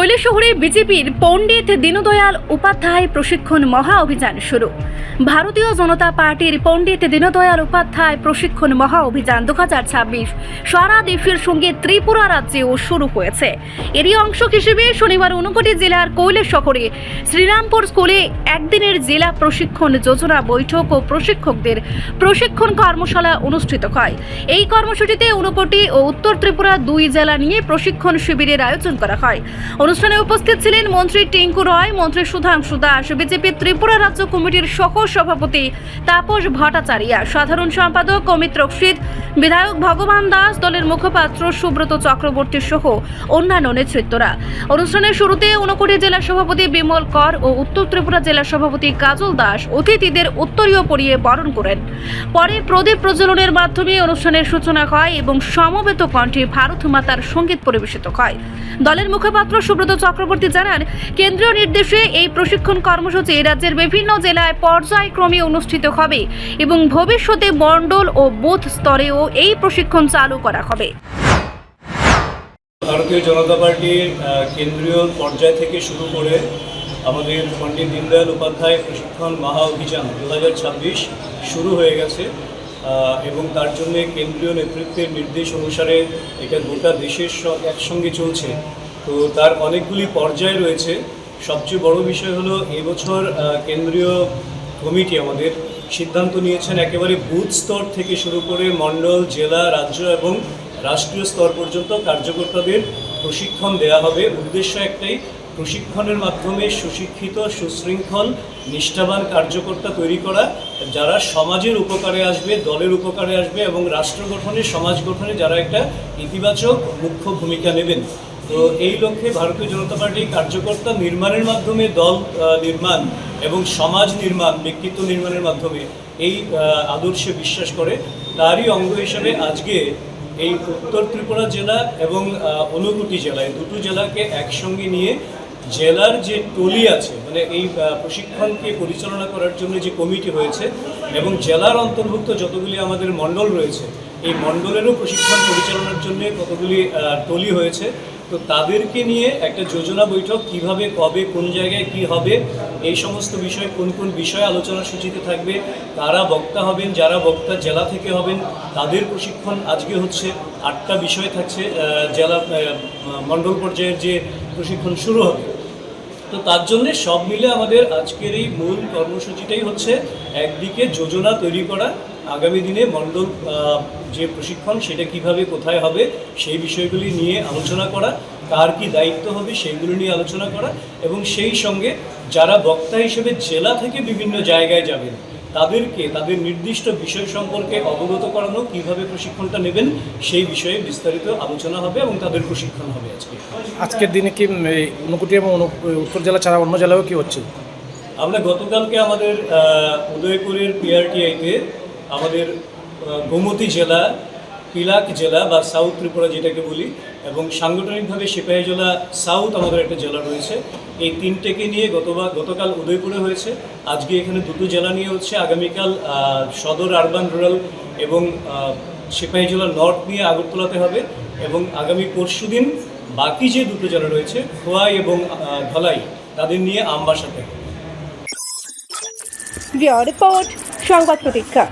কৈলাসহরে বিজেপির পণ্ডিত দীনদয়াল উপাধ্যায় প্রশিক্ষণ মহা অভিযান শুরু। ভারতীয় জনতা পার্টির পণ্ডিত দীনদয়াল উপাধ্যায় প্রশিক্ষণ মহা অভিযান 2026 সারা দেশের সঙ্গে ত্রিপুরা রাজ্যেও শুরু হয়েছে। এরই অংশ হিসেবে শনিবার ঊনকোটি জেলার কৈলাসহরে শ্রীরামপুর স্কুলে একদিনের জেলা প্রশিক্ষণ যোজনা বৈঠক ও প্রশিক্ষকদের প্রশিক্ষণ কর্মশালা অনুষ্ঠিত হয়। এই কর্মসূচিতে ঊনকোটি ও উত্তর ত্রিপুরা দুই জেলা নিয়ে প্রশিক্ষণ শিবিরের আয়োজন করা হয়। অনুষ্ঠানে উপস্থিত ছিলেন মন্ত্রী টিঙ্কু রয়, মন্ত্রী সুধাংশু দাস, বিজেপি ত্রিপুরা রাজ্য কমিটির সহ সভাপতি তাপস ভট্টাচার্য, সাধারণ সম্পাদক অমিত রক্ষিত, বিধায়ক ভগবান দাস, দলের মুখপাত্র সুব্রত চক্রবর্তী সহ অন্যান্য নেতৃত্বরা। অনুষ্ঠানের শুরুতে ঊনকোটি জেলা সভাপতি বিমল কর ও উত্তর ত্রিপুরা জেলা সভাপতি কাজল দাস অতিথিদের উত্তরীয় পরিয়ে বরণ করেন। পরে প্রদীপ প্রজ্বলনের মাধ্যমে অনুষ্ঠানের সূচনা হয় এবং সমবেত কণ্ঠে ভারত মাতার সঙ্গীত পরিবেশিত হয়। দলের মুখপাত্র সুব্রত চক্রবর্তী জানান, কেন্দ্রীয় নির্দেশে এই প্রশিক্ষণ কর্মসূচি রাজ্যের বিভিন্ন জেলায় পর্যায়ক্রমে অনুষ্ঠিত হবে এবং ভবিষ্যতে মণ্ডল ও বুথ স্তরেও এই প্রশিক্ষণ চালু করা হবে। ভারতীয় জনতা পার্টির কেন্দ্রীয় পর্যায় থেকে শুরু করে আমাদের পণ্ডিত দীনদয়াল উপাধ্যায় প্রশিক্ষণ মহা অভিযান 2026 শুরু হয়ে গেছে এবং তার জন্য কেন্দ্রীয় নেতৃত্বের নির্দেশ অনুসারে এটা গোটা দেশের একসঙ্গে চলছে। তো তার অনেকগুলি পর্যায় রয়েছে। সবচেয়ে বড় বিষয় হলো এবছর কেন্দ্রীয় কমিটি আমাদের সিদ্ধান্ত নিয়েছেন একেবারে বুথ স্তর থেকে শুরু করে মণ্ডল, জেলা, রাজ্য এবং রাষ্ট্রীয় স্তর পর্যন্ত কার্যকর্তাদের প্রশিক্ষণ দেওয়া হবে। উদ্দেশ্য একটাই, প্রশিক্ষণের মাধ্যমে সুশিক্ষিত, সুশৃঙ্খল, নিষ্ঠাবান কার্যকর্তা তৈরি করা, যারা সমাজের উপকারে আসবে, দলের উপকারে আসবে এবং রাষ্ট্র গঠনে, সমাজ গঠনে যারা একটা ইতিবাচক মুখ্য ভূমিকা নেবেন। তো এই লক্ষ্যে ভারতীয় জনতা পার্টি কার্যকর্তা নির্মাণের মাধ্যমে দল নির্মাণ এবং সমাজ নির্মাণ, ব্যক্তিত্ব নির্মাণের মাধ্যমে এই আদর্শে বিশ্বাস করে। তারই অঙ্গ হিসেবে আজকে এই উত্তর ত্রিপুরা জেলা এবং ঊনকোটি জেলায় দুটো জেলাকে একসঙ্গে নিয়ে জেলার যে টলি আছে, মানে এই প্রশিক্ষণকে পরিচালনা করার জন্য যে কমিটি হয়েছে এবং জেলার অন্তর্ভুক্ত যতগুলি আমাদের মণ্ডল রয়েছে, এই মণ্ডলেরও প্রশিক্ষণ পরিচালনার জন্য কতগুলি টলি হয়েছে। তো তাদেরকে নিয়ে একটা যোজনা বৈঠক, কিভাবে, কবে, কোন জায়গায় কি হবে, এই সমস্ত বিষয়, কোন কোন বিষয় আলোচনার সূচিতে থাকবে, কারা বক্তা হবেন, যারা বক্তা জেলা থেকে হবেন তাদের প্রশিক্ষণ আজকে হচ্ছে। 8টা বিষয় থাকছে জেলা মণ্ডল পর্যায়ের যে প্রশিক্ষণ শুরু হবে। তো তার জন্যে সব মিলে আমাদের আজকের এই মূল কর্মসূচিটাই হচ্ছে একদিকে যোজনা তৈরি করা, আগামী দিনে মণ্ডল যে প্রশিক্ষণ সেটা কিভাবে, কোথায় হবে সেই বিষয়গুলি নিয়ে আলোচনা করা, কার কি দায়িত্ব হবে সেইগুলো নিয়ে আলোচনা করা এবং সেই সঙ্গে যারা বক্তা হিসেবে জেলা থেকে বিভিন্ন জায়গায় যাবেন তাদেরকে তাদের নির্দিষ্ট বিষয় সম্পর্কে অবগত করানো, কিভাবে প্রশিক্ষণটা নেবেন সেই বিষয়ে বিস্তারিত আলোচনা হবে এবং তাদের প্রশিক্ষণ হবে। আজকের দিনে কি ঊনকোটি এবং উত্তর জেলা ছাড়া অন্য জেলাও কি হচ্ছে? আমরা গতকালকে আমাদের উদয়পুরের পিআরটিআইতে আমাদের গোমতী জেলা, পিলাক জেলা বা সাউথ ত্রিপুরা যেটাকে বলি, এবং সাংগঠনিকভাবে সিপাহীজলা সাউথ আমাদের একটা জেলা রয়েছে, এই তিনটেকে নিয়ে গতকাল উদয়পুরে হয়েছে। আজকে এখানে দুটো জেলা নিয়ে হচ্ছে। আগামীকাল সদর, আরবান, রুরাল এবং সিপাহীজলা নর্থ নিয়ে আগরতলাতে হবে এবং আগামী পরশুদিন বাকি যে দুটো জেলা রয়েছে খোয়াই এবং ধলাই তাদের নিয়ে আমবাসাতে হবে। রিপোর্ট সংবাদ প্রতীক্ষা।